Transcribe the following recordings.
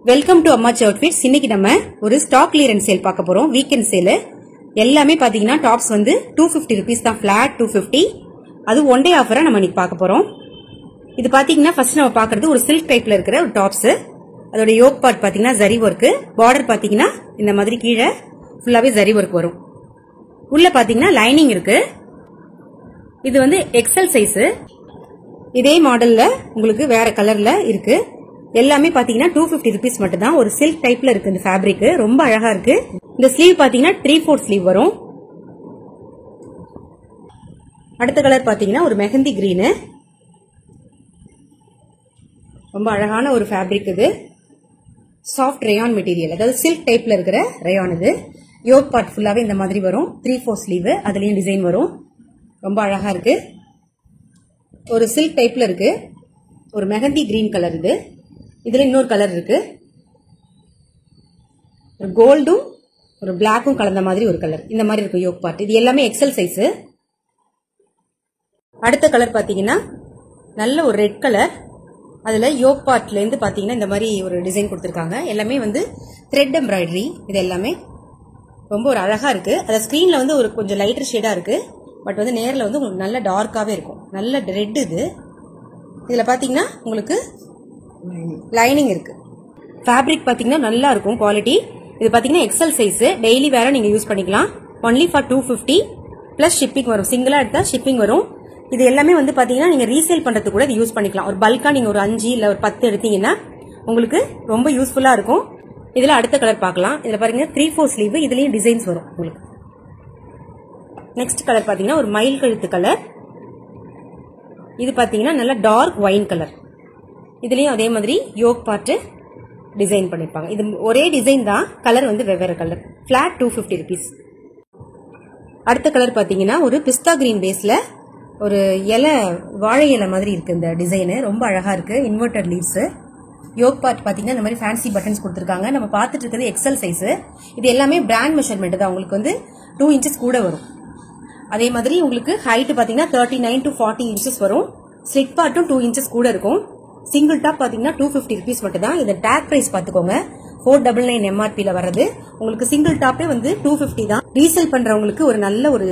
Welcome to அம்மாச்சி outfits. இன்னைக்கு நம்ம ஒரு ஸ்டாக் கிளியரன்ஸ் சேல் பார்க்க போறோம். Weekend sale. எல்லாமே பாத்தீங்கன்னா டாப்ஸ் வந்து 250 ரூபீஸ் தான், ஃபிளாட் 250. அது ஒன் டே ஆஃபரா நம்ம இன்னைக்கு பார்க்க போறோம். இது பாத்தீங்கன்னா ஃபர்ஸ்ட் நம்ம பாக்குறது ஒரு சில்க் டைப்ல இருக்கிற ஒரு டாப்ஸ். அதோட யோக் பார்ட் பாத்தீங்கன்னா ஜரி ஒர்க், பார்டர் பாத்தீங்கன்னா இந்த மாதிரி கீழே ஃபுல்லாவே ஜரி ஒர்க் வரும். உள்ள பாத்தீங்கன்னா லைனிங் இருக்கு. இது வந்து எக்ஸல் சைஸ். இதே மாடல்ல உங்களுக்கு வேற கலர்ல இருக்கு. எல்லாமே பாத்தீங்கன்னா 250 ரூபீஸ் மட்டும் தான். ஒரு சில்க் டைப்ல இருக்கு இந்த ஃபேப்ரிக், ரொம்ப அழகா இருக்கு. இந்த ஸ்லீவ் பாத்தீங்கன்னா 3/4 ஸ்லீவ் வரும். அடுத்த கலர் பாத்தீங்கன்னா ஒரு மெஹந்தி கிரீன், ரொம்ப அழகான ஒரு ஃபேப்ரிக். இது சாஃப்ட் ரேயான் மெட்டீரியல், அதாவது சில்க் டைப்ல இருக்கிற ரேயான். இது யோக் பார்ட் ஃபுல்லாவே இந்த மாதிரி வரும். 3/4 ஸ்லீவ், அதுலயும் டிசைன் வரும். ரொம்ப அழகா இருக்கு. ஒரு சில்க் டைப்ல இருக்கு. ஒரு மெஹந்தி கிரீன் கலர். இது இதுல இன்னொரு கலர் இருக்கு. ஒரு கோல்டும் ஒரு பிளாக்கும் கலந்த மாதிரி ஒரு கலர். இந்த மாதிரி இருக்கு யோக் பார்ட். இது எல்லாமே எக்ஸல் சைஸ். அடுத்த கலர் பாத்தீங்கன்னா நல்ல ஒரு ரெட் கலர். அதுல யோக் பார்ட்ல இருந்து பாத்தீங்கன்னா இந்த மாதிரி ஒரு டிசைன் கொடுத்திருக்காங்க. எல்லாமே வந்து த்ரெட் எம்ப்ராய்டரி. இது எல்லாமே ரொம்ப ஒரு அழகா இருக்கு. அத ஸ்கிரீன்ல வந்து ஒரு கொஞ்சம் லைட்டர் ஷேடா இருக்கு. பட் வந்து நேர்ல வந்து உங்களுக்கு நல்ல டார்க்காவே இருக்கும். நல்ல ரெட். இது இதுல பாத்தீங்கன்னா உங்களுக்கு லைனிங் இருக்கு. ஃபேப்ரிக் பாத்தீங்கன்னா நல்லா இருக்கும் குவாலிட்டி. இது பாத்தீங்கன்னா எக்ஸல் சைஸ். டெய்லி வேற நீங்க யூஸ் பண்ணிக்கலாம். ஒன்லி ஃபார் 250 பிளஸ் ஷிப்பிங் வரும். சிங்கிளா எடுத்தா ஷிப்பிங் வரும். இது எல்லாமே வந்து பாத்தீங்கன்னா நீங்க ரீசேல் பண்றதுக்கு கூட இது யூஸ் பண்ணிக்கலாம். ஒரு பல்கா நீங்க ஒரு 5 இல்ல ஒரு 10 எடுத்தீங்கன்னா உங்களுக்கு ரொம்ப யூஸ்ஃபுல்லா இருக்கும். இதுல அடுத்த கலர் பார்க்கலாம். இதுல பாருங்க 3/4 ஸ்லீவ், இதுலயும் டிசைன்ஸ் வரும் உங்களுக்கு. நெக்ஸ்ட் கலர் பாத்தீங்கன்னா ஒரு மயில் கழுத்து கலர். இது பாத்தீங்கன்னா நல்ல டார்க் ஒயின் கலர். இதுலயும் அதே மாதிரி யோக் பார்ட் டிசைன் பண்ணிருப்பாங்க. இது ஒரே டிசைன் தான், கலர் வந்து வெவ்வேறு கலர். Flat 250 rupees. அடுத்த கலர் பாத்தீங்கன்னா ஒரு பிஸ்தா கிரீன் பேஸ்ல ஒரு இலை, வாழை இலை மாதிரி இருக்கு இந்த டிசைன். ரொம்ப அழகா இருக்கு. Inverted leaves. யோக் பார்ட் பாத்தீங்கன்னா இந்த மாதிரி ஃபேன்சி பட்டன்ஸ் கொடுத்திருக்காங்க. நம்ம பார்த்துட்டு இருக்கிறது எக்ஸல் சைஸ். இது எல்லாமே பிராண்ட் மெஷர்மெண்ட் தான். உங்களுக்கு வந்து 2 இன்ச்சஸ் கூட வரும். அதே மாதிரி உங்களுக்கு ஹைட் பாத்தீங்கன்னா 39 to 40 இன்ச்சஸ் வரும். ஸ்லிட் பார்ட்டும் 2 இன்ச்சஸ் கூட இருக்கும். சிங்கிள் டாப் பாத்தீங்கன்னா 250 ரூபீஸ் மட்டும் தான். இந்த டேக் பிரைஸ் பாத்துக்கோங்க. 499 MRP ல வர்றது. உங்களுக்கு சிங்கிள் டாப்பே வந்து 250 தான். ரீசேல் பண்றவங்களுக்கு ஒரு நல்ல ஒரு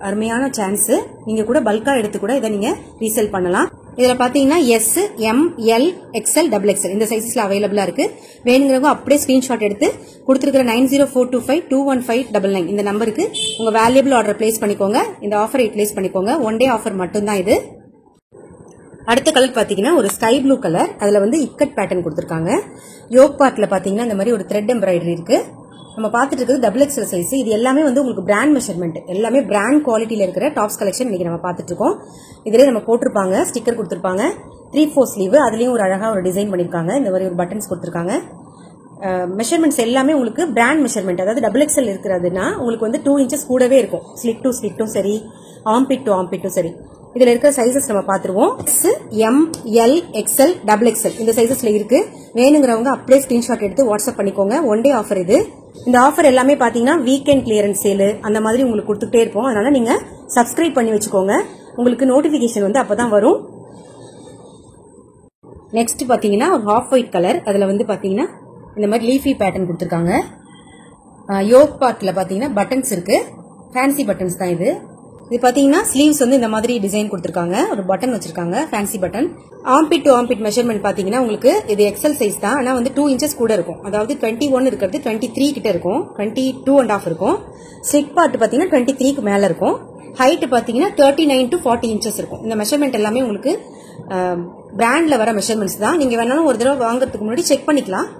அருமையான சான்ஸ். நீங்க கூட பல்கா எடுத்து கூட இதை நீங்க ரீசேல் பண்ணலாம். இதுல பாத்தீங்கன்னா S, M, L, XL, XXL இந்த சைஸ்ல அவைலபிளா இருக்கு. வேணுங்கிறவங்க அப்படியே ஸ்கிரீன்ஷாட் எடுத்து கொடுத்திருக்கிற 9042521599 இந்த நம்பருக்கு உங்க வேல்யூபிள் ஆர்டர் பிளேஸ் பண்ணிக்கோங்க. இந்த ஆஃபரை பிளேஸ் பண்ணிக்கோங்க. ஒன் டே ஆஃபர் மட்டும் தான் இது. அடுத்த கலர் பாத்தீங்கன்னா ஒரு ஸ்கை ப்ளூ கலர். அதுல வந்து இக்கட் பேட்டர்ன் கொடுத்திருக்காங்க. யோக் பார்ட்ல பாத்தீங்கன்னா இந்த மாதிரி ஒரு த்ரெட் எம்ப்ராய்டரி இருக்கு. நம்ம பார்த்துட்டு இருக்கிறது XXL சைஸ். இது எல்லாமே வந்து உங்களுக்கு பிராண்ட் மெஷர்மெண்ட், எல்லாமே பிராண்ட் குவாலிட்டியில இருக்கிற டாப்ஸ் கலெக்ஷன் இன்னைக்கு நம்ம பார்த்துட்டு இருக்கோம். இதுலயே நம்ம போட்டிருப்பாங்க, ஸ்டிக்கர் கொடுத்திருப்பாங்க. 3/4 ஸ்லீவ், அதுலயும் ஒரு அழகா ஒரு டிசைன் பண்ணிருக்காங்க. இந்த மாதிரி ஒரு பட்டன்ஸ் கொடுத்திருக்காங்க. மெஷர்மெண்ட்ஸ் எல்லாமே உங்களுக்கு பிராண்ட் மெஷர்மெண்ட், அதாவது XXL இருக்கிறதுனா உங்களுக்கு வந்து 2 இன்ச்சஸ் கூடவே இருக்கும். ஸ்லிட் டு ஸ்லிட்டும் சரி, ஆம்பிட் டு ஆம்பிட்டும் சரி. இதுல இருக்கிற சைசஸ் நம்ம பாத்துருவோம். எம், எல், XL, XXL இந்த சைசஸ்ல இருக்கு. வேணுங்கிறவங்க அப்படியே ஸ்கிரீன்ஷாட் எடுத்து வாட்ஸ்அப் பண்ணிக்கோங்க. ஒன் டே ஆஃபர் இது. இந்த ஆஃபர் எல்லாமே பாத்தீங்கன்னா வீக்கெண்ட் கிளியரன்ஸ் சேல் அந்த மாதிரி உங்களுக்கு கொடுத்துட்டே இருப்போம். அதனால நீங்க சப்ஸ்கிரைப் பண்ணி வச்சுக்கோங்க. உங்களுக்கு நோட்டிபிகேஷன் வந்து அப்பதான் வரும். நெக்ஸ்ட் பாத்தீங்கன்னா ஒரு ஹாஃப் ஒயிட் கலர். அதுல வந்து பாத்தீங்கன்னா இந்த மாதிரி லீஃபி பேட்டர்ன் கொடுத்திருக்காங்க. யோக் பார்ட்ல பாத்தீங்கன்னா பட்டன்ஸ் இருக்கு. ஃபேன்சி பட்டன்ஸ் தான் இது. இது பாத்தீங்கன்னா ஸ்லீவ்ஸ் வந்து இந்த மாதிரி டிசைன் கொடுத்திருக்காங்க. ஒரு பட்டன் வச்சிருக்காங்க, fancy button. Ambit to ambit measurement பாத்தீங்கன்னா உங்களுக்கு இது எக்ஸல் சைஸ் தான். ஆனா வந்து 2 இன்ச்சஸ் கூட இருக்கும். அதாவது 21 இருக்கிறது 23 கிட்ட இருக்கும். 22.5 இருக்கும். ஸ்லிட் பார்ட் பாத்தீங்கன்னா 23க்கு மேல இருக்கும். ஹைட் பாத்தீங்கன்னா 39 to 40 இன்ச்சஸ் இருக்கும். இந்த மெஷர்மெண்ட் எல்லாமே உங்களுக்கு பிராண்ட்ல வர மெஷர்மெண்ட்ஸ் தான். நீங்க வேணாலும் ஒரு தடவை வாங்குறதுக்கு முன்னாடி செக் பண்ணிக்கலாம்.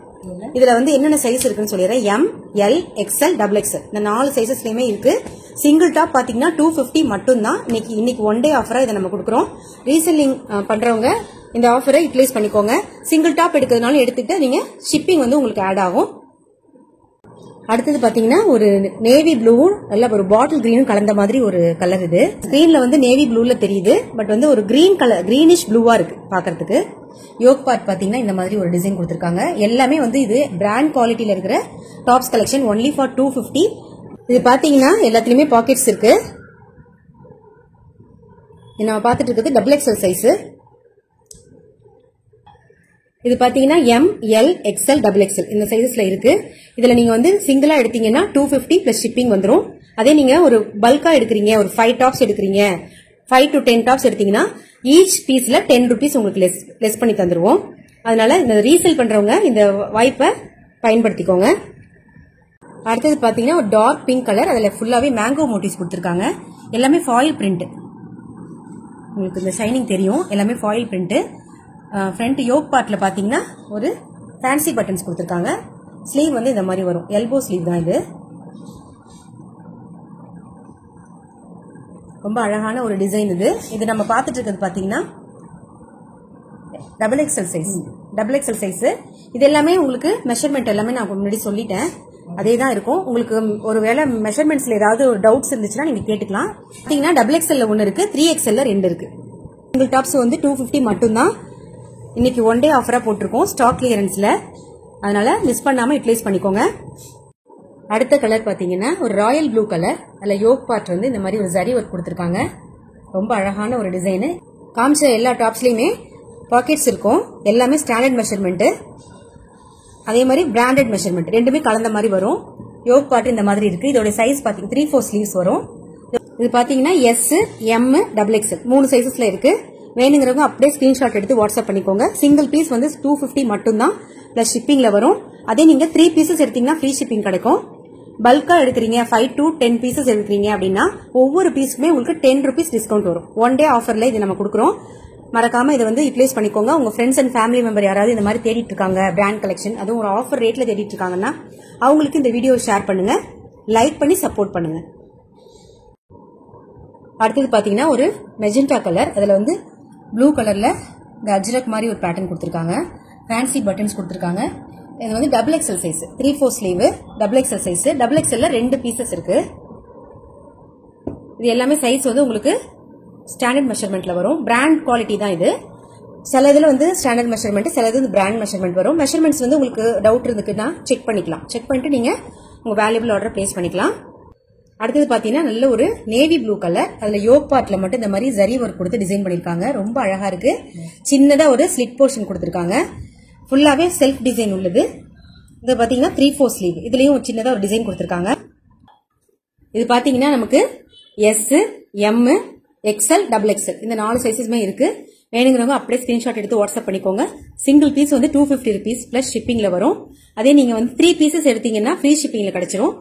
இதுல வந்து என்னென்ன சைஸ் இருக்குன்னு சொல்லிடுறேன். எம், எல், XL, XXL இந்த 4 சைசஸ்லயுமே இருக்கு. சிங்கிள் டாப் பாத்தீங்கன்னா 250 மட்டும் தான். இன்னைக்கு ஒன் டே ஆஃபரா இதை நம்ம கொடுக்குறோம். ரீசெல்லிங் பண்றவங்க இந்த ஆஃபரை யூட்டிலைஸ் பண்ணிக்கோங்க. சிங்கிள் டாப் எடுக்கிறதுனால எடுத்துட்டு நீங்க ஷிப்பிங் வந்து உங்களுக்கு ஆட் ஆகும். அடுத்தது பாத்தீங்கன்னா ஒரு நேவி ப்ளூவும் நல்ல ஒரு பாட்டில் கிரீனும் கலந்த மாதிரி ஒரு கலர். இது ஸ்கிரீன்ல வந்து நேவி ப்ளூல தெரியுது. பட் வந்து ஒரு கிரீன் கலர், கிரீனிஷ் ப்ளூவா இருக்கு பாக்குறதுக்கு. யோக் பார்ட் பாத்தீங்கன்னா இந்த மாதிரி ஒரு டிசைன் கொடுத்திருக்காங்க. எல்லாமே வந்து இது பிராண்ட் குவாலிட்டியில இருக்கிற டாப்ஸ் கலெக்ஷன். Only for 250. இது பாத்தீங்கன்னா எல்லாத்துலயுமே பாக்கெட்ஸ் இருக்கு. நம்ம பார்த்துட்டு இருக்கிறது XXL சைஸ். இது பாத்தீங்கன்னா M, L, XL, XXL இந்த சைஸஸ்ல இருக்கு. இதுல நீங்க வந்து சிங்கிளா எடுத்தீங்கன்னா 250 பிளஸ் ஷிப்பிங் வந்துரும். அதே நீங்க ஒரு பல்கா எடுக்கிறீங்க, ஒரு 5 டாப்ஸ் எடுக்கிறீங்க, 5 to 10 டாப்ஸ் எடுத்தீங்கன்னா ஈச் பீஸ்ல 10 rupees உங்களுக்கு லெஸ் பண்ணி தந்துருவோம். அதனால இந்த ரீசேல் பண்றவங்க இந்த வாய்ப்பை பயன்படுத்திக்கோங்க. அடுத்தது பாத்தீங்கன்னா ஒரு டார்க் பிங்க் கலர், அதுல ஃபுல்லாவே மேங்கோ மோட்டிவ்ஸ் கொடுத்திருக்காங்க. எல்லாமே ஃபாயில் பிரிண்ட். உங்களுக்கு இந்த ஷைனிங் தெரியும். எல்லாமே ஃபாயில் பிரிண்ட். ஃப்ரண்ட் யோக் பார்ட்ல பாத்தீங்கன்னா ஒரு ஃபேன்சி பட்டன்ஸ் கொடுத்திருக்காங்க. ஸ்லீவ் வந்து இந்த மாதிரி வரும். எல்போ ஸ்லீவ் தான் இது. ரொம்ப அழகான ஒரு டிசைன் இது. இது நம்ம பார்த்துட்டு இருக்கிறது பாத்தீங்கன்னா XXL சைஸ். இது எல்லாமே உங்களுக்கு மெஷர்மெண்ட் எல்லாமே நான் முன்னாடி சொல்லிட்டேன். அதே தான் இருக்கும். உங்களுக்கு ஒருவேளை மெஷர்மெண்ட்ஸ்ல ஏதாவது ஒரு டவுட்ஸ் இருந்துச்சுன்னா நீங்க கேட்டுக்கலாம். பாத்தீங்கன்னா XXL ஒன்னு இருக்கு, 3XL 2 இருக்கு. சிங்கிள் டாப்ஸ் வந்து 250 மட்டும் தான். இன்னைக்கு ஒன் டே ஆஃபரா போட்டிருக்கோம் ஸ்டாக் கிளியரன்ஸ்ல. அதனால மிஸ் பண்ணாம யூட்டிலைஸ் பண்ணிக்கோங்க. அடுத்த கலர் பாத்தீங்கன்னா ஒரு ராயல் ப்ளூ கலர். அதுல யோக் பார்ட் வந்து இந்த மாதிரி ஒரு ஜரி ஒர்க் கொடுத்திருக்காங்க. ரொம்ப அழகான ஒரு டிசைன். காமிச்ச எல்லா டாப்ஸ்லயுமே பாக்கெட்ஸ் இருக்கும். எல்லாமே ஸ்டாண்டர்ட் மெஷர்மெண்ட், அதே மாதிரி பிராண்டட் மெஷர்மெண்ட் ரெண்டுமே கலந்த மாதிரி வரும். யோக் பார்ட் இந்த மாதிரி இருக்கு. இதோட சைஸ் பாத்தீங்கன்னா 3/4 ஸ்லீவ்ஸ் வரும். இது பாத்தீங்கன்னா S, M, XXL 3 சைசஸ்ல இருக்கு. வேணுங்கிறவங்க அப்படியே ஸ்கிரீன்ஷாட் எடுத்து வாட்ஸ்அப் பண்ணிக்கோங்க. சிங்கிள் பீஸ் வந்து 250 மட்டும் தான் பிளஸ் ஷிப்பிங்ல வரும். அதே நீங்க 3 பீசஸ் எடுத்தீங்கன்னா ஃப்ரீ ஷிப்பிங் கிடைக்கும். பல்கா எடுக்கிறீங்க 5 to 10 பீசஸ் எடுக்கிறீங்க அப்படின்னா ஒவ்வொரு பீஸுக்குமே உங்களுக்கு 10 rupees டிஸ்கவுண்ட் வரும். ஒன் டே ஆஃபர்ல இது நம்ம கொடுக்குறோம். மறக்காம இதை வந்து யூட்டிலைஸ் பண்ணிக்கோங்க. உங்க ஃப்ரெண்ட்ஸ் அண்ட் ஃபேமிலி மெம்பர் யாராவது இந்த மாதிரி தேடிட்டு இருக்காங்க பிராண்ட் கலெக்ஷன், அதுவும் ஒரு ஆஃபர் ரேட்ல தேடிட்டு இருக்காங்கன்னா அவங்களுக்கு இந்த வீடியோ ஷேர் பண்ணுங்க, லைக் பண்ணி சப்போர்ட் பண்ணுங்க. அடுத்தது பாத்தீங்கன்னா ஒரு மெஜெண்டா கலர். அதுல வந்து ப்ளூ கலர்ல இந்த அஜ்ரக் மாதிரி ஒரு பேட்டர்ன் கொடுத்திருக்காங்க. ஃபேன்சி பட்டன்ஸ் கொடுத்திருக்காங்க. இது வந்து XXL size, 3/4 sleeve, XXL size. XXL 2 pieces இருக்கு. இது எல்லாமே சைஸ் வந்து உங்களுக்கு ஸ்டாண்டர்ட் மெஷர்மெண்ட்ல வரும். பிராண்ட் குவாலிட்டி தான் இது. சில இதுல வந்து ஸ்டாண்டர்ட் மெஷர்மெண்ட், சில இது பிராண்ட் மெஷர்மெண்ட் வரும். மெஷர்மெண்ட்ஸ் வந்து உங்களுக்கு டவுட் இருந்துக்குன்னா செக் பண்ணிக்கலாம். செக் பண்ணிட்டு நீங்க உங்க வேல்யூபிள் ஆர்டர் பிளேஸ் பண்ணிக்கலாம். அடுத்தது பாத்தீங்கன்னா நல்ல ஒரு நேவி ப்ளூ கலர். அதுல யோக் பார்ட்ல மட்டும் இந்த மாதிரி ஜரி ஒர்க் கொடுத்து டிசைன் பண்ணிருக்காங்க. ரொம்ப அழகா இருக்கு. சின்னதா ஒரு ஸ்லிட் போர்ஷன் கொடுத்திருக்காங்க. ஃபுல்லாவே செல்ஃப் டிசைன் உள்ளது. இது பாத்தீங்கன்னா 3/4 ஸ்லீவ். இதுலயும் ஒரு சின்னதா ஒரு டிசைன் கொடுத்திருக்காங்க. இது பாத்தீங்கன்னா நமக்கு S, M, XL, XXL இந்த 4 சைஸஸ்மே இருக்கு. வேணுங்கிறவங்க அப்படியே ஸ்கிரீன்ஷாட் எடுத்து வாட்ஸ்அப் பண்ணிக்கோங்க. சிங்கிள் பீஸ் வந்து 250 rupees பிளஸ் ஷிப்பிங்ல வரும். அதே நீங்க வந்து 3 பீசஸ் எடுத்தீங்கன்னா ஃப்ரீ ஷிப்பிங்ல கிடைச்சிரும்.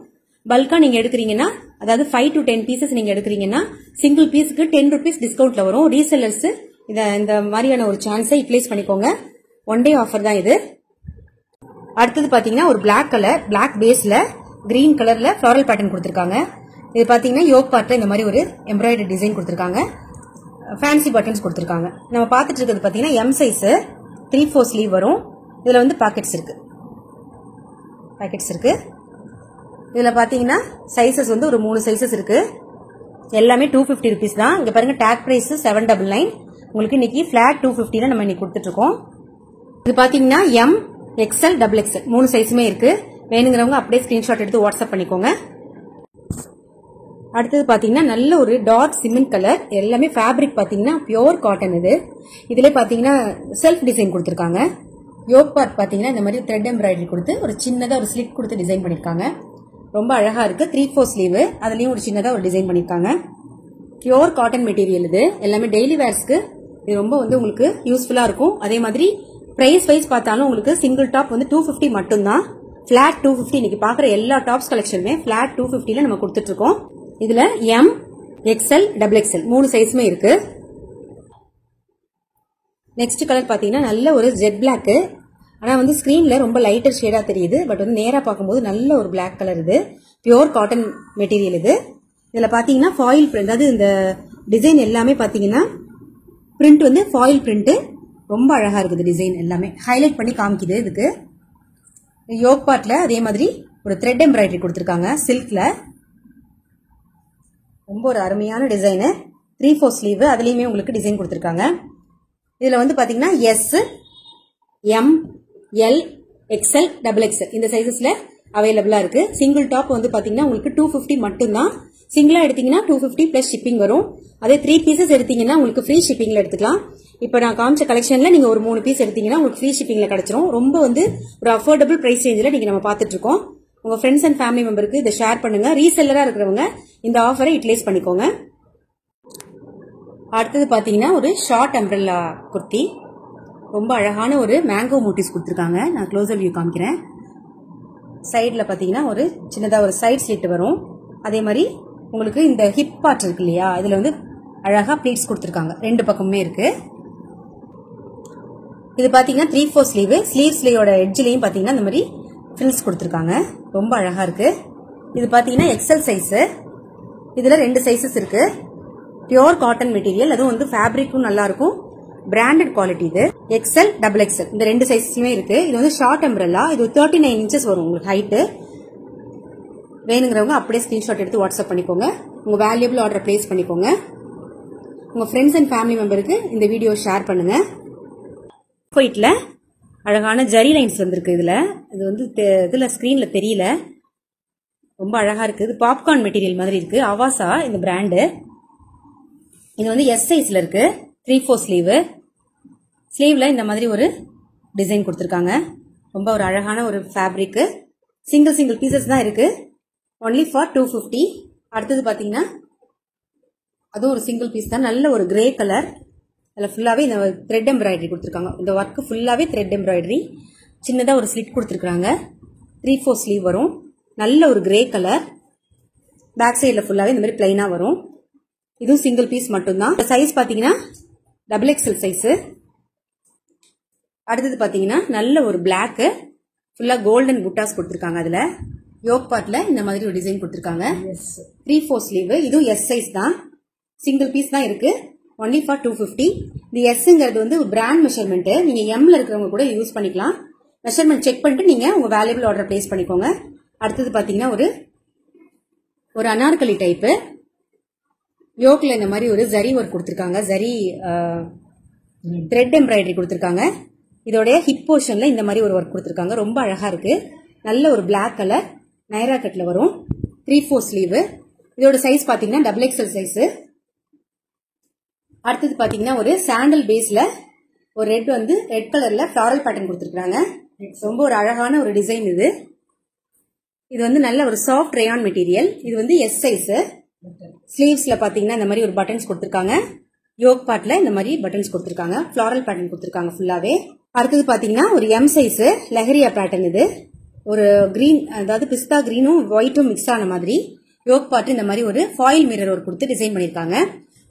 பல்கா நீங்க எடுக்கிறீங்கன்னா, அதாவது 5 to 10 பீசஸ் நீங்க எடுக்கிறீங்கன்னா சிங்கிள் பீஸுக்கு 10 rupees டிஸ்கவுண்ட்ல வரும். ரீசெல்லர்ஸ் இந்த மாதிரியான ஒரு சான்ஸை யூட்டிலைஸ் பண்ணிக்கோங்க. ஒன் டே ஆஃபர் தான் இது. அடுத்தது பாத்தீங்கன்னா ஒரு பிளாக் கலர், பிளாக் பேஸ்ல கிரீன் கலர்ல ஃபிளாரல் பேட்டர்ன் கொடுத்திருக்காங்க. இது பாத்தீங்கன்னா யோக் பார்ட்ல இந்த மாதிரி ஒரு எம்ப்ராய்டரி டிசைன் கொடுத்திருக்காங்க. ஃபேன்சி பட்டன்ஸ் கொடுத்திருக்காங்க. நம்ம பார்த்துட்டு இருக்கிறது பாத்தீங்கன்னா M சைஸ், 3/4 ஸ்லீவ் வரும். இதுல வந்து பாக்கெட்ஸ் இருக்கு. இதுல பாத்தீங்கன்னா சைசஸ் வந்து ஒரு 3 சைசஸ் இருக்கு. எல்லாமே 250 rupees தான். இங்க பாருங்க டேக் பிரைஸ் 799. உங்களுக்கு இன்னைக்கு பிளாட் 250 நம்ம இன்னைக்கு கொடுத்துட்டு இருக்கோம். இது பாத்தீங்கன்னா M, XL, XXL 3 சைஸுமே இருக்கு. வேணுங்கிறவங்க அப்படியே ஸ்கிரீன்ஷாட் எடுத்து வாட்ஸ்அப் பண்ணிக்கோங்க. அடுத்தது பாத்தீங்கன்னா நல்ல ஒரு டார்க் சிமெண்ட் கலர். எல்லாமே ஃபேப்ரிக் பாத்தீங்கன்னா பியூர் காட்டன். இதுல பாத்தீங்கன்னா செல்ஃப் டிசைன் கொடுத்திருக்காங்க. யோக் பார்ட் பாத்தீங்கன்னா இந்த மாதிரி த்ரெட் எம்ப்ராய்டரி கொடுத்து ஒரு சின்னதா ஒரு ஸ்லிட் கொடுத்து டிசைன் பண்ணிருக்காங்க. ரொம்ப அழகா இருக்கு. 3/4 ஸ்லீவ். அதுலயும் ஒரு சின்னதா ஒரு டிசைன் பண்ணிருக்காங்க. பியூர் காட்டன் மெட்டீரியல் இது. எல்லாமே டெய்லி வேர்ஸ்க்கு இது ரொம்ப வந்து உங்களுக்கு யூஸ்ஃபுல்லா இருக்கும். அதே மாதிரி பிரைஸ் வைஸ் பார்த்தாலும் உங்களுக்கு சிங்கிள் டாப் வந்து 250 மட்டும் தான். பிளாட் 250. இன்னைக்கு பாக்குற எல்லா டாப்ஸ் கலெக்ஷனுமே பிளாட் 250ல நம்ம கொடுத்துட்டு இருக்கோம். இதுல M, XL, XXL 3 சைஸுமே இருக்கு. நெக்ஸ்ட் கலர் பாத்தீங்கன்னா நல்ல ஒரு ஜெட் பிளாக். ஆனா வந்து ஸ்கிரீன்ல ரொம்ப லைட்டர் ஷேடா தெரியுது. பட் வந்து நேரா பார்க்கும்போது நல்ல ஒரு பிளாக் கலர். இது பியூர் காட்டன் மெட்டீரியல். இதுல பாத்தீங்கன்னா ஃபாயில் பிரிண்ட், அதாவது இந்த டிசைன் எல்லாமே பாத்தீங்கன்னா பிரிண்ட் வந்து ஃபாயில் பிரிண்ட். ரொம்ப அழகா இருக்குது டிசைன். எல்லாமே ஹைலைட் பண்ணி காமிக்குது. இதுக்கு யோக் பார்ட்ல அதே மாதிரி ஒரு த்ரெட் எம்ப்ராய்டரி கொடுத்திருக்காங்க சில்க்ல. ரொம்ப ஒரு அருமையான டிசைன். 3/4 ஸ்லீவ். அதுலயுமே உங்களுக்கு டிசைன் கொடுத்திருக்காங்க. இதுல வந்து பாத்தீங்கன்னா S, M, L, XL, XXL இந்த சைசஸ்ல அவைலபிளா இருக்கு. சிங்கிள் டாப் வந்து பாத்தீங்கன்னா உங்களுக்கு 250 மட்டும் தான். சிங்கிளா எடுத்தீங்கன்னா 250 பிளஸ் ஷிப்பிங் வரும். அதே 3 பீசஸ் எடுத்தீங்கன்னா உங்களுக்கு ஃப்ரீ ஷிப்பிங்ல எடுத்துக்கலாம். இப்போ நான் காமிச்ச கலெக்ஷன்ல நீங்க ஒரு 3 பீஸ் எடுத்தீங்கன்னா உங்களுக்கு ஃப்ரீ ஷிப்பிங்ல கிடைச்சிரும். ரொம்ப வந்து ஒரு அஃபோர்டபுள் பிரைஸ் ரேஞ்சில் நீங்க நம்ம பார்த்துட்டு இருக்கோம். உங்க ஃப்ரெண்ட்ஸ் அண்ட் ஃபேமிலி மெம்பருக்கு இதை ஷேர் பண்ணுங்க. ரீசெல்லரா இருக்கிறவங்க இந்த ஆஃபரை யூட்டிலைஸ் பண்ணிக்கோங்க. அடுத்தது பாத்தீங்கன்னா ஒரு ஷார்ட் அம்ப்ரெல்லா குர்த்தி. ரொம்ப அழகான ஒரு மேங்கோ மோட்டிவ்ஸ் கொடுத்துருக்காங்க. நான் க்ளோசர் வியூ காமிக்கிறேன். சைடில் பார்த்தீங்கன்னா ஒரு சின்னதாக ஒரு சைட் ஸ்லிட் வரும். அதே மாதிரி உங்களுக்கு இந்த ஹிப் பார்ட் இருக்கு இல்லையா, இதில் வந்து அழகாக ப்ளீட்ஸ் கொடுத்துருக்காங்க. 2 பக்கமுமே இருக்கு. இது பார்த்தீங்கன்னா 3/4 ஸ்லீவ். ஸ்லீவ்ஸ்லையோட எட்ஜ்லையும் பார்த்தீங்கன்னா இந்த மாதிரி ஃப்ரில்ஸ் கொடுத்துருக்காங்க. ரொம்ப அழகாக இருக்கு. இது பார்த்தீங்கன்னா எக்ஸல் சைஸு. இதில் 2 சைஸஸ் இருக்கு. பியோர் காட்டன் மெட்டீரியல், அதுவும் வந்து ஃபேப்ரிக்கும் நல்லா இருக்கும். Branded quality. இது எக்ஸல், டபுள் எக்ஸல் இந்த 2 சைஸுமே இருக்கு. இது வந்து ஷார்ட் அம்ப்ரெல்லா. இது 39 இன்ச்சஸ் வரும் உங்களுக்கு ஹைட்டு. வேணுங்கிறவங்க அப்படியே ஸ்கிரீன்ஷாட் எடுத்து வாட்ஸ்அப் பண்ணிக்கோங்க. உங்க வேல்யூபிள் ஆர்டர் பிளேஸ் பண்ணிக்கோங்க. உங்க ஃப்ரெண்ட்ஸ் அண்ட் ஃபேமிலி மெம்பருக்கு இந்த வீடியோ ஷேர் பண்ணுங்க. ஒயிட்ல அழகான ஜரி லைன்ஸ் வந்திருக்கு. இது வந்து இதுல ஸ்கிரீன்ல தெரியல. ரொம்ப அழகா இருக்கு. இது பாப்கார்ன் மெட்டீரியல் மாதிரி இருக்கு. அவாசா இந்த பிராண்டு. இது வந்து எஸ் சைஸ்ல இருக்கு. 3/4 ஸ்லீவ். ஸ்லீவ்ல இந்த மாதிரி ஒரு டிசைன் கொடுத்துருக்காங்க. ரொம்ப ஒரு அழகான ஒரு ஃபேப்ரிக். சிங்கிள் பீசஸ் தான் இருக்கு. Only for 250. அடுத்தது பாத்தீங்கன்னா அதுவும் ஒரு சிங்கிள் பீஸ் தான். நல்ல ஒரு கிரே கலர். அதில் ஃபுல்லாவே இந்த த்ரெட் எம்ப்ராய்டரி கொடுத்துருக்காங்க. இந்த ஒர்க் ஃபுல்லாவே த்ரெட் எம்ப்ராய்டரி. சின்னதா ஒரு ஸ்லிட் கொடுத்துருக்காங்க. 3/4 ஸ்லீவ் வரும். நல்ல ஒரு கிரே கலர். பேக் சைடில் ஃபுல்லாவே இந்த மாதிரி பிளைனா வரும். இதுவும் சிங்கிள் பீஸ் மட்டும்தான். சைஸ் பாத்தீங்கன்னா டபுள் எக்ஸல் சைஸ். அடுத்தது பாத்தீங்கன்னா நல்ல ஒரு பிளாக் ஃபுல்லா கோல்டன் புட்டாஸ் கொடுத்துருக்காங்க. அதுல யோக் பார்ட்ல இந்த மாதிரி ஒரு டிசைன் கொடுத்துருக்காங்க. 3/4 ஸ்லீவ். இதுவும் எஸ் சைஸ் தான். சிங்கிள் பீஸ் தான் இருக்கு. Only for 250. இந்த எஸ்ங்கிறது வந்து பிராண்ட் மெஷர்மெண்ட். நீங்க எம்ல இருக்கிறவங்க கூட யூஸ் பண்ணிக்கலாம். மெஷர்மெண்ட் செக் பண்ணிட்டு நீங்க உங்க வேல்யூபிள் ஆர்டர் பிளேஸ் பண்ணிக்கோங்க. அடுத்தது பாத்தீங்கன்னா ஒரு அனார்கலி டைப்பு. யோக்ல இந்த மாதிரி ஒரு ஜரி ஒர்க் கொடுத்துருக்காங்க. ஜரி த்ரெட் எம்ப்ராய்டரி கொடுத்துருக்காங்க. இதோடைய ஹிப் போர்ஷன்ல இந்த மாதிரி ஒரு ஒர்க் கொடுத்துருக்காங்க. ரொம்ப அழகா இருக்கு. நல்ல ஒரு பிளாக் கலர் நைரா கட்ல வரும். 3/4 ஸ்லீவ். இதோட சைஸ் பாத்தீங்கன்னா டபுள் எக்ஸல் சைஸ். அடுத்தது பாத்தீங்கன்னா ஒரு சாண்டல் பேஸ்ல ஒரு ரெட் கலர்ல ஃபிளாரல் பேட்டர்ன் கொடுத்துருக்காங்க. ரொம்ப ஒரு அழகான ஒரு டிசைன். இது வந்து நல்ல ஒரு சாஃப்ட் ரேயான் மெட்டீரியல். இது வந்து எஸ் சைஸ். ஸ்லீவ்ஸ்ல பாத்தீங்கன்னா இந்த மாதிரி ஒரு பட்டன்ஸ் கொடுத்துருக்காங்க. யோக் பார்ட்ல இந்த மாதிரி பட்டன்ஸ் கொடுத்துருக்காங்க. ஃபிளாரல் பேட்டர்ன் கொடுத்துருக்காங்க ஃபுல்லாவே. அடுத்தது பாத்தீங்கன்னா ஒரு எம் சைஸ் லெஹரியா பேட்டர்ன். இது ஒரு கிரீன், அதாவது பிஸ்தா கிரீனும் ஒயிட்டும் மிக்ஸ் ஆன மாதிரி யோக் பார்ட் இந்த மாதிரி ஒரு ஃபாயில் மிரர் ஒரு கொடுத்து டிசைன் பண்ணிருக்காங்க.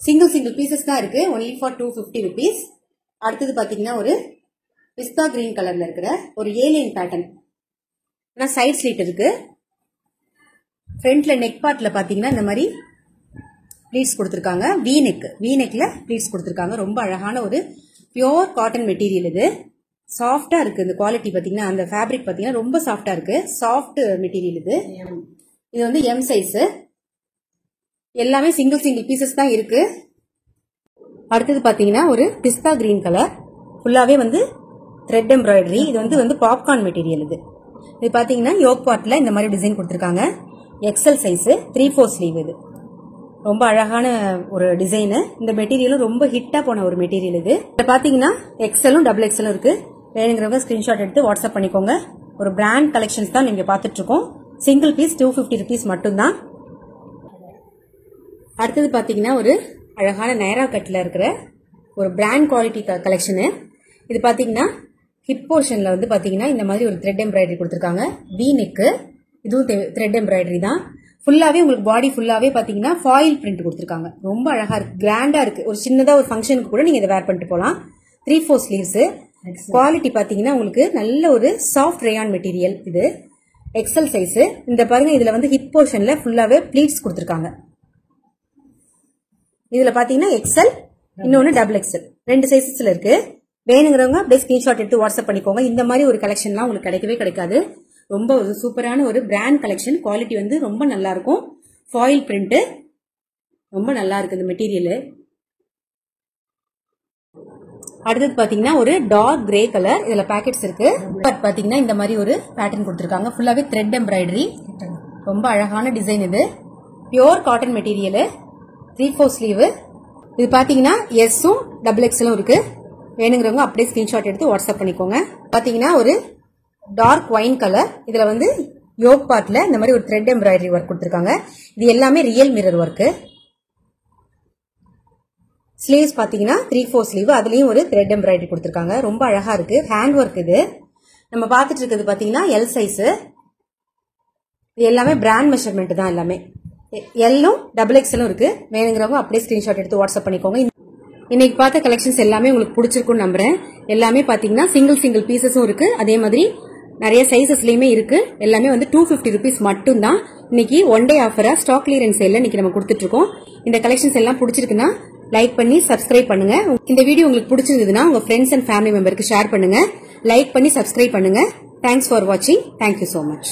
சிங்கிள் பீசஸ் தான் இருக்கு. Only for 250 rupees. அடுத்தது பாத்தீங்கன்னா ஒரு பிஸ்தா கிரீன் கலர்ல இருக்கிற ஒரு ஏலியன் பேட்டர்ன். சைட் ஸ்லீட் இருக்கு. ஃப்ரண்ட்ல நெக் பார்ட்ல பாத்தீங்கன்னா இந்த மாதிரி ப்ளீட்ஸ் கொடுத்துருக்காங்க. வி நெக்ல ப்ளீட்ஸ் கொடுத்துருக்காங்க. ரொம்ப அழகான ஒரு பியோர் காட்டன் மெட்டீரியல். இது சாஃப்டா இருக்கு. இந்த குவாலிட்டி பாத்தீங்கன்னா அந்த ஃபேப்ரிக் பாத்தீங்கன்னா ரொம்ப சாஃப்டா இருக்கு. Soft material. இது வந்து எம் சைஸ். எல்லாமே சிங்கிள் பீசஸ் தான் இருக்கு. அடுத்தது பாத்தீங்கன்னா ஒரு பிஸ்தா கிரீன் கலர். ஃபுல்லாவே வந்து த்ரெட் எம்ப்ராய்டரி. இது வந்து பாப்கார்ன் மெட்டீரியல். இது பாத்தீங்கன்னா யோக் பார்ட்ல இந்த மாதிரி டிசைன் கொடுத்துருக்காங்க. XL size. 3/4 ஸ்லீவ். இது ரொம்ப அழகான ஒரு டிசைன். இந்த மெட்டீரியலும் ரொம்ப ஹிட்டா போன ஒரு மெட்டீரியல். இது பாத்தீங்கன்னா எக்ஸலும் டபுள் எக்ஸலும் இருக்கு. வேணுங்கிறவங்க ஸ்கிரீன்ஷாட் எடுத்து வாட்ஸ்அப் பண்ணிக்கோங்க. ஒரு பிராண்ட் கலெக்ஷன்ஸ் தான் நீங்க பாத்துட்டு இருக்கோம். சிங்கிள் பீஸ் 250 rupees மட்டும்தான். அடுத்தது பாத்தீங்கன்னா ஒரு அழகான நைரா கட்ல இருக்கிற ஒரு பிராண்ட் குவாலிட்டி கலெக்ஷனு. இது பாத்தீங்கன்னா ஹிப் போர்ஷன்ல வந்து பாத்தீங்கன்னா இந்த மாதிரி ஒரு த்ரெட் எம்ப்ராய்டரி கொடுத்துருக்காங்க. We neck. இதுவும் த்ரெட் எம்ப்ராய்டரி தான். ஃபுல்லாவே உங்களுக்கு பாடி ஃபுல்லாவே பாத்தீங்கன்னா ஃபாயில் பிரிண்ட் கொடுத்துருக்காங்க. ரொம்ப அழகா இருக்கு. கிராண்டா இருக்கு. ஒரு சின்னதா ஒரு ஃபங்க்ஷனுக்கு கூட நீங்க இதை வேர் பண்ணிட்டு போலாம். 3/4 ஸ்லீவ்ஸ். குவாலிட்டி பாத்தீங்கன்னா உங்களுக்கு நல்ல ஒரு சாஃப்ட் ரேயான் மெட்டீரியல். இது எக்ஸல் சைஸ். இந்த பாருங்க, இதுல வந்து ஹிப் போர்ஷன்ல ஃபுல்லாவே ப்ளீட்ஸ் கொடுத்துருக்காங்க. இதுல பாத்தீங்கன்னா எக்ஸல், இன்னொன்னு டபுள் எக்ஸல், 2 சைஸஸ்ல இருக்கு. வேணுங்கிறவங்க அப்படியே ஸ்கிரீன்ஷாட் எடுத்து வாட்ஸ்அப் பண்ணிக்கோங்க. இந்த மாதிரி ஒரு கலெக்ஷன்லாம் உங்களுக்கு கிடைக்கவே கிடைக்காது. ரொம்ப ஒரு சூப்பரான ஒரு பிராண்ட் கலெக்ஷன். குவாலிட்டி வந்து ரொம்ப நல்லா இருக்கும். ஃபாயில் பிரிண்ட் ரொம்ப நல்லா இருக்கு இந்த மெட்டீரியல். அடுத்தது பாத்தீங்கன்னா ஒரு டார்க் கிரே கலர். இதுல பாக்கெட்ஸ் இருக்கு. பாத்தீங்கன்னா இந்த மாதிரி ஒரு பேட்டர்ன் கொடுத்துருக்காங்க. ஃபுல்லாவே த்ரெட் எம்ப்ராய்டரி. ரொம்ப அழகான டிசைன். இது பியோர் காட்டன் மெட்டீரியல். 3/4 ஸ்லீவ். இது பாத்தீங்கன்னா எஸ்ஸும் டபுள் எக்ஸலும் இருக்கு. வேணுங்கிறவங்க அப்படியே ஸ்கிரீன்ஷாட் எடுத்து வாட்ஸ்அப் பண்ணிக்கோங்க. பாத்தீங்கன்னா ஒரு டார்க் ஒயின் கலர். இதுல வந்து யோக் பார்ட்ல இந்த மாதிரி ஒரு த்ரெட் எம்ப்ராய்டரி ஒர்க் கொடுத்திருக்காங்க. இது எல்லாமே ரியல் மிரர் ஒர்க். ஸ்லீவ்ஸ் பாத்தீங்கன்னா 3/4 ஸ்லீவ். அதுலயும் ஒரு த்ரெட் எம்ப்ராய்டரி கொடுத்திருக்காங்க. ரொம்ப அழகா இருக்கு. ஹேண்ட் ஒர்க் இது. நம்ம பாத்துட்டு இருக்கிறது பாத்தீங்கன்னா எல் சைஸ். இது எல்லாமே பிராண்ட் மெஷர்மெண்ட் தான். எல்லாமே எல்லும் XXL இருக்கு. வேணுங்கிறவங்க அப்படியே ஸ்கிரீன்ஷாட் எடுத்து வாட்ஸ்அப் பண்ணிக்கோங்க. இன்னைக்கு பார்த்த கலெக்ஷன்ஸ் எல்லாமே உங்களுக்கு பிடிச்சிருக்கும்னு நம்புறேன். எல்லாமே பாத்தீங்கன்னா சிங்கிள் பீசஸும் இருக்கு. அதே மாதிரி நிறைய சைசஸ்லயுமே இருக்கு. எல்லாமே வந்து 250 rupees மட்டும் தான். இன்னைக்கு ஒன் டே ஆஃபரா ஸ்டாக் கிளியரன்ஸ் சேல்ல இன்னைக்கு நம்ம கொடுத்துட்டு இருக்கோம். இந்த கலெக்ஷன்ஸ் எல்லாம் பிடிச்சிருக்குன்னா லைக் பண்ணி சப்ஸ்கிரைப் பண்ணுங்க. இந்த வீடியோ உங்களுக்கு பிடிச்சிருந்ததுன்னா உங்க ஃப்ரெண்ட்ஸ் அண்ட் ஃபேமிலி மெம்பருக்கு ஷேர் பண்ணுங்க. லைக் பண்ணி சப்ஸ்கிரைப் பண்ணுங்க. தேங்க்ஸ் ஃபார் வாட்சிங். Thank you so much.